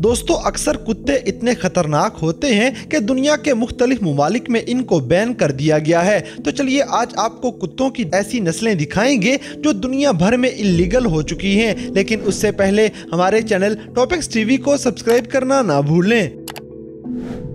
दोस्तों अक्सर कुत्ते इतने खतरनाक होते हैं कि दुनिया के मुख्तलिफ ममालिक में इनको बैन कर दिया गया है। तो चलिए आज आपको कुत्तों की ऐसी नस्लें दिखाएंगे जो दुनिया भर में इलीगल हो चुकी हैं। लेकिन उससे पहले हमारे चैनल टॉपिक्स टीवी को सब्सक्राइब करना ना भूलें।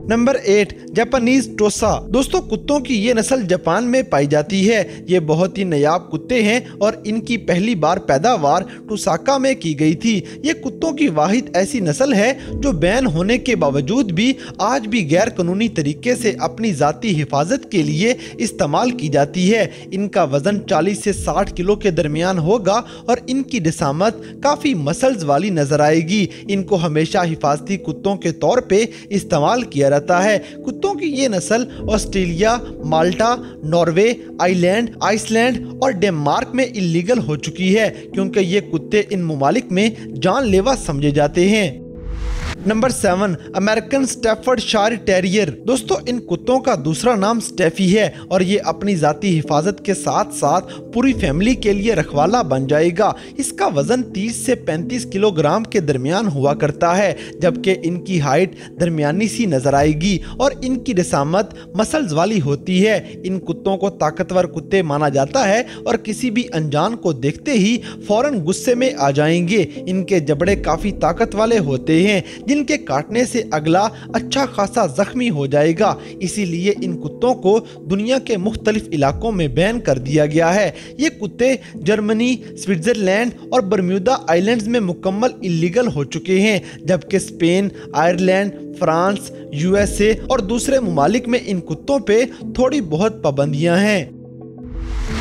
नंबर 8 जापानीज टोसा। दोस्तों कुत्तों की ये नस्ल जापान में पाई जाती है। ये बहुत ही नायाब कुत्ते हैं और इनकी पहली बार पैदावार टोसाका में की गई थी। ये कुत्तों की वाहिद ऐसी नस्ल है जो बैन होने के बावजूद भी आज भी गैर कानूनी तरीके से अपनी जाती हिफाजत के लिए इस्तेमाल की जाती है। इनका वजन 40 से 60 किलो के दरमियान होगा और इनकी जिसामत काफ़ी मसल्स वाली नजर आएगी। इनको हमेशा हिफाजती कुत्तों के तौर पे इस्तेमाल किया रहता है। कुत्तों की ये नस्ल ऑस्ट्रेलिया, माल्टा, नॉर्वे, आइसलैंड और डेनमार्क में इलीगल हो चुकी है क्योंकि ये कुत्ते इन ममालिक में जानलेवा समझे जाते हैं। Number 7 American Staffordshire terrier. दोस्तों इन कुत्तों का दूसरा नाम स्टेफी है और ये अपनी जाती हिफाजत के साथ साथ पूरी फैमिली के लिए रखवाला बन जाएगा। इसका वजन 30 से 35 किलोग्राम के दरमियान हुआ करता है, जबकि इनकी हाइट दरमियानी सी नजर आएगी और इनकी रसामत मसल्स वाली होती है। इन कुत्तों को ताकतवर कुत्ते माना जाता है और किसी भी अनजान को देखते ही फौरन गुस्से में आ जाएंगे। इनके जबड़े काफी ताकत वाले होते हैं जिनके काटने से अगला अच्छा खासा जख्मी हो जाएगा। इसीलिए इन कुत्तों को दुनिया के मुख्तलिफ इलाकों में बैन कर दिया गया है। ये कुत्ते जर्मनी, स्विट्जरलैंड और बरम्यूदा आइलैंड्स में मुकम्मल इलीगल हो चुके हैं, जबकि स्पेन, आयरलैंड, फ्रांस, यूएसए और दूसरे ममालिक में इन कुत्तों पे थोड़ी बहुत पाबंदियां हैं।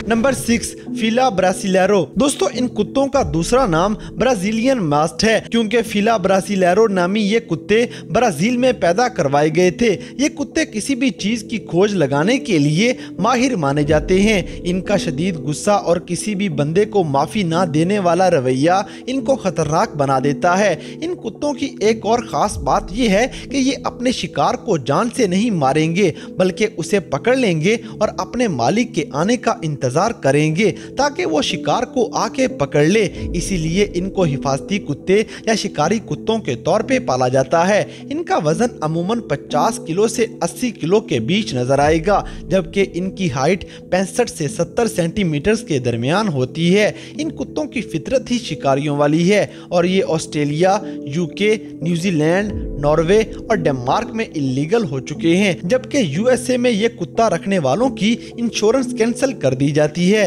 नंबर 6 फिला ब्रासिलेरो। दोस्तों इन कुत्तों का दूसरा नाम ब्राजीलियन मास्ट है क्योंकि फिला ब्रासिलेरो नामी ये कुत्ते ब्राजील में पैदा करवाए गए थे। ये कुत्ते किसी भी चीज की खोज लगाने के लिए माहिर माने जाते हैं। इनका शदीद गुस्सा और किसी भी बंदे को माफी ना देने वाला रवैया इनको खतरनाक बना देता है। इन कुत्तों की एक और खास बात यह है कि ये अपने शिकार को जान से नहीं मारेंगे बल्कि उसे पकड़ लेंगे और अपने मालिक के आने का इंतजार करेंगे ताकि वो शिकार को आके पकड़ ले। इसीलिए इनको हिफाजती कुत्ते या शिकारी कुत्तों के तौर पे पाला जाता है। इनका वजन अमूमन 50 किलो से 80 किलो के बीच नजर आएगा, जबकि इनकी हाइट 65 से 70 सेंटीमीटर के दरमियान होती है। इन कुत्तों की फितरत ही शिकारियों वाली है और ये ऑस्ट्रेलिया, यूके, न्यूजीलैंड, नॉर्वे और डेनमार्क में इलीगल हो चुके हैं, जबकि यूएसए में ये कुत्ता रखने वालों की इंश्योरेंस कैंसिल कर दी जाती है।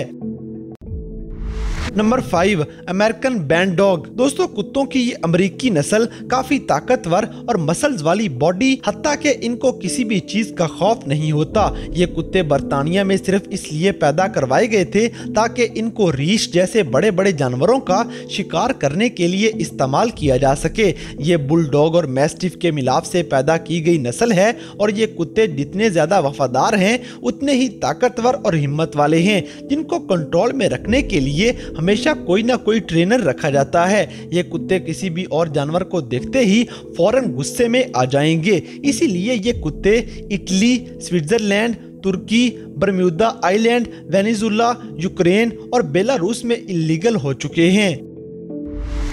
Number 5 American band dog. दोस्तों कुत्तों की ये अमेरिकी नस्ल काफी ताकतवर और मसल्स वाली बॉडी, हत्ता कि इनको किसी भी चीज का खौफ नहीं होता। ये कुत्ते बर्तानिया में सिर्फ इसलिए पैदा करवाए गए थे ताकि इनको रीछ जैसे बड़े बड़े जानवरों का शिकार करने के लिए इस्तेमाल किया जा सके। ये बुलडॉग और मैस्टिफ के मिलाप से पैदा की गई नस्ल है और ये कुत्ते जितने ज्यादा वफादार हैं उतने ही ताकतवर और हिम्मत वाले हैं, जिनको कंट्रोल में रखने के लिए हमेशा कोई ना कोई ट्रेनर रखा जाता है। ये कुत्ते किसी भी और जानवर को देखते ही फौरन गुस्से में आ जाएंगे। इसीलिए ये कुत्ते इटली, स्विट्जरलैंड, तुर्की, बरम्यूदा आइलैंड, वेनेजुला, यूक्रेन और बेलारूस में इलीगल हो चुके हैं।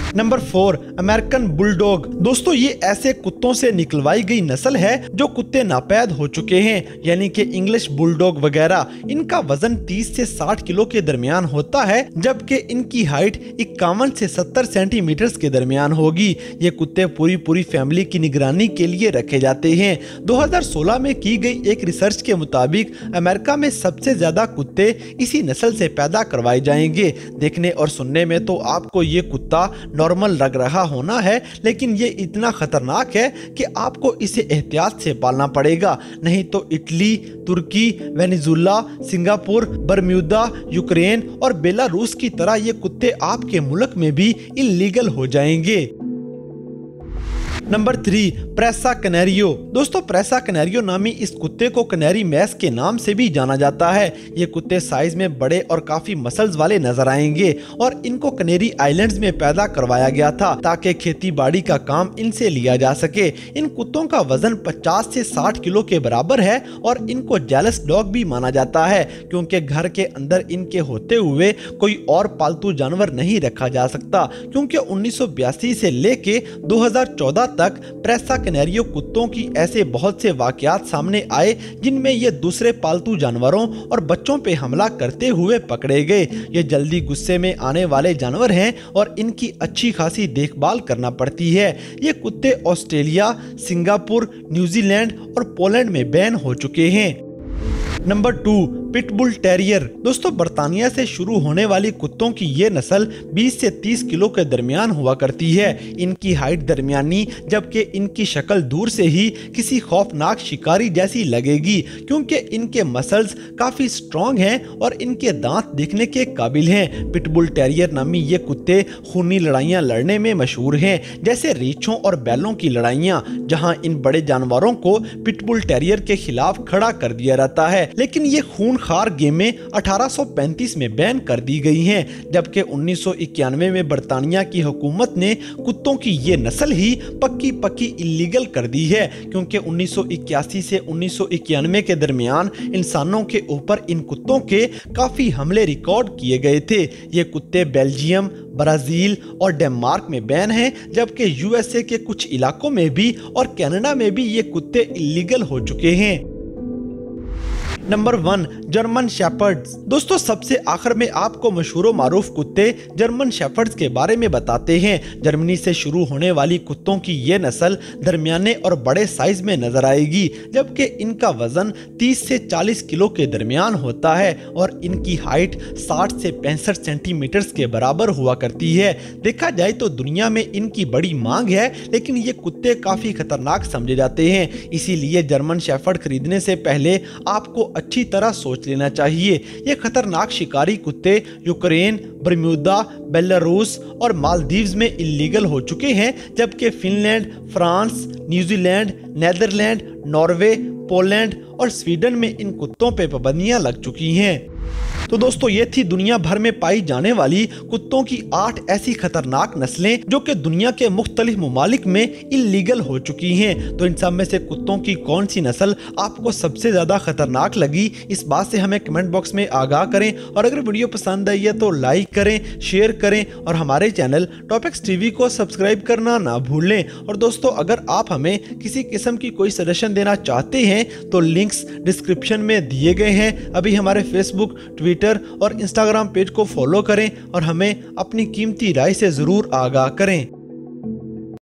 Number 4 American bulldog. दोस्तों ये ऐसे कुत्तों से निकलवाई गई नस्ल है जो कुत्ते नापैद हो चुके हैं, यानी कि इंग्लिश बुलडॉग वगैरह। इनका वजन 30 से 60 किलो के दरमियान होता है, जबकि इनकी हाइट 51 से 70 सेंटीमीटर के दरमियान होगी। ये कुत्ते पूरी फैमिली की निगरानी के लिए रखे जाते हैं। 2016 में की गई एक रिसर्च के मुताबिक अमेरिका में सबसे ज्यादा कुत्ते इसी नस्ल से पैदा करवाए जाएंगे। देखने और सुनने में तो आपको ये कुत्ता नॉर्मल लग रहा होना है, लेकिन ये इतना खतरनाक है कि आपको इसे एहतियात से पालना पड़ेगा, नहीं तो इटली, तुर्की, वेनेजुला, सिंगापुर, बरम्यूदा, यूक्रेन और बेलारूस की तरह ये कुत्ते आपके मुल्क में भी इलीगल हो जाएंगे। नंबर 3 प्रेसा कैनेरियो। दोस्तों प्रेसा कैनेरियो नामी इस कुत्ते को कैनेरी मैस के नाम से भी जाना जाता है। ये कुत्ते साइज में बड़े और काफी मसल्स वाले नजर आएंगे और इनको कैनेरी आइलैंड्स में पैदा करवाया गया था ताकि खेती बाड़ी का काम इनसे लिया जा सके। इन कुत्तों का वजन 50 से 60 किलो के बराबर है और इनको जेलस डॉग भी माना जाता है क्योंकि घर के अंदर इनके होते हुए कोई और पालतू जानवर नहीं रखा जा सकता, क्योंकि 1982 से लेके 2014 तक प्रेसा कैनेरियो कुत्तों की ऐसे बहुत से वाकयात सामने आए जिनमें ये दूसरे पालतू जानवरों और बच्चों पे हमला करते हुए पकड़े गए। ये जल्दी गुस्से में आने वाले जानवर हैं और इनकी अच्छी खासी देखभाल करना पड़ती है। ये कुत्ते ऑस्ट्रेलिया, सिंगापुर, न्यूजीलैंड और पोलैंड में बैन हो चुके हैं। Number 2, pitbull terrier. दोस्तों, बर्तानिया से शुरू होने वाली कुत्तों की ये नस्ल 20 से 30 किलो के दरमियान हुआ करती है। इनकी हाइट दरमियानी, जबकि इनकी शक्ल दूर से ही किसी खौफनाक शिकारी जैसी लगेगी, क्योंकि इनके मसल्स काफी स्ट्रॉन्ग हैं और इनके दांत दिखने के काबिल हैं। पिटबुल टेरियर नामी ये कुत्ते खूनी लड़ाइयाँ लड़ने में मशहूर हैं, जैसे रीछों और बैलों की लड़ाइयाँ, जहाँ इन बड़े जानवरों को पिटबुल टेरियर के खिलाफ खड़ा कर दिया जाता है। लेकिन ये खूनखार गेमें 1835 में बैन कर दी गई हैं, जबकि 1991 में बर्तानिया की हुकूमत ने कुत्तों की ये नस्ल ही पक्की इलीगल कर दी है, क्योंकि 1981 से 1991 के दरमियान इंसानों के ऊपर इन कुत्तों के काफी हमले रिकॉर्ड किए गए थे। ये कुत्ते बेल्जियम, ब्राजील और डेनमार्क में बैन हैं, जबकि यूएसए के कुछ इलाकों में भी और कनाडा में भी ये कुत्ते इलीगल हो चुके हैं। Number 1, German shepherds. दोस्तों, सबसे आखिर में आपको मशहूर मारूफ कुत्ते जर्मन शेपर्ड्स के बारे में बताते हैं। जर्मनी से शुरू होने वाली कुत्तों की ये नस्ल दरमियाने और बड़े साइज में नजर आएगी, जबकि इनका वजन 30 से 40 किलो के दरमियान होता है और इनकी हाइट 60 से 65 सेंटीमीटर के बराबर हुआ करती है। देखा जाए तो दुनिया में इनकी बड़ी मांग है, लेकिन ये कुत्ते काफी खतरनाक समझे जाते हैं। इसीलिए जर्मन शेफर्ड खरीदने से पहले आपको अच्छी तरह सोच लेना चाहिए। ये खतरनाक शिकारी कुत्ते यूक्रेन, बर्म्यूदा, बेलारूस और मालदीव्स में इलीगल हो चुके हैं, जबकि Finland, France, New Zealand, Netherland, Norway, Poland और स्वीडन में इन कुत्तों पे पाबंदियां लग चुकी हैं। तो दोस्तों, ये थी दुनिया भर में पाई जाने वाली कुत्तों की 8 ऐसी खतरनाक नस्लें जो कि दुनिया के मुख्तलिफ ममालिक में इलीगल हो चुकी हैं। तो इन सब में से कुत्तों की कौन सी नस्ल आपको सबसे ज्यादा खतरनाक लगी, इस बात से हमें कमेंट बॉक्स में आगाह करें। और अगर वीडियो पसंद आई है तो लाइक करें, शेयर करें और हमारे चैनल टॉपिक्स टीवी को सब्सक्राइब करना ना भूलें। और दोस्तों, अगर आप हमें किसी किस्म की कोई सजेशन देना चाहते हैं तो लिंक्स डिस्क्रिप्शन में दिए गए हैं। अभी हमारे फेसबुक, ट्विटर और इंस्टाग्राम पेज को फॉलो करें और हमें अपनी कीमती राय से जरूर आगाह करें।